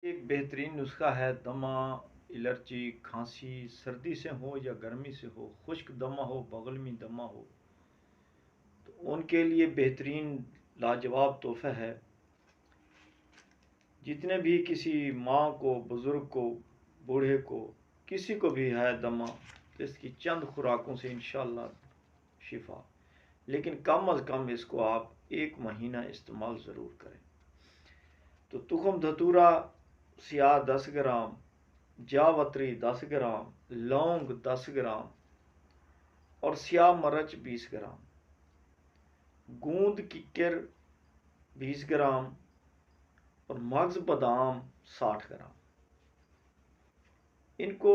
ایک بہترین نسخہ ہے دمہ، الرجی، کھانسی، سردی سے ہو یا گرمی سے ہو، خشک دمہ ہو، بغل میں دمہ ہو، تو ان کے لیے بہترین لاجواب تحفہ ہے۔ جتنے بھی کسی ماں کو، بزرگ کو، بوڑھے کو، کسی کو بھی ہے دمہ، اس کی چند خوراکوں سے انشاءاللہ شفا، لیکن کم از کم اس کو آپ 1 مہینہ استعمال ضرور کریں۔ تو تخم دھتورا سیاہ 10 گرام، جاوتری 10 گرام، لونگ 10 گرام اور سیاہ مرچ 20 گرام، گوند ککر 20 گرام اور مغز بادام 60 گرام۔ ان کو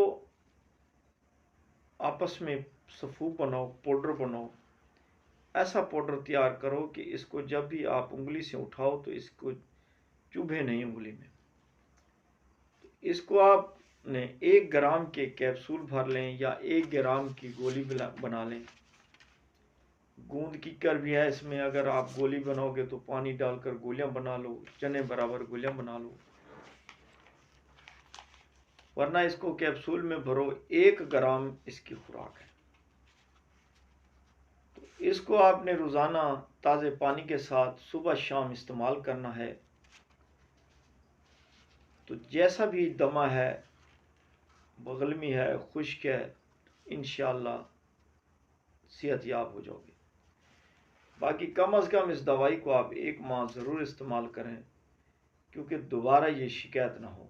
آپس میں صفوف بناؤ، پاؤڈر بناؤ، ایسا پاؤڈر تیار کرو کہ اس کو جب بھی آپ انگلی سے اٹھاؤ تو اس کو چبھے نہیں انگلی میں۔ اس کو آپ نے 1 گرام کے کیپسول بھر لیں یا 1 گرام کی گولی بنا لیں۔ گوند ککر بھی ہے اس میں، اگر آپ گولی بناؤ گے تو پانی ڈال کر گولیاں بنا لو، چنے برابر گولیاں بنا لو، ورنہ اس کو کیپسول میں بھرو، 1 گرام اس کی خوراک ہے۔ تو اس کو آپ نے روزانہ تازے پانی کے ساتھ صبح شام استعمال کرنا ہے۔ تو جیسا بھی دمہ ہے، بغلمی ہے، خشک ہے، انشاءاللہ صحت یاب ہو جاؤ گے۔ باقی کم از کم اس دوائی کو آپ 1 ماہ ضرور استعمال کریں، کیونکہ دوبارہ یہ شکایت نہ ہو۔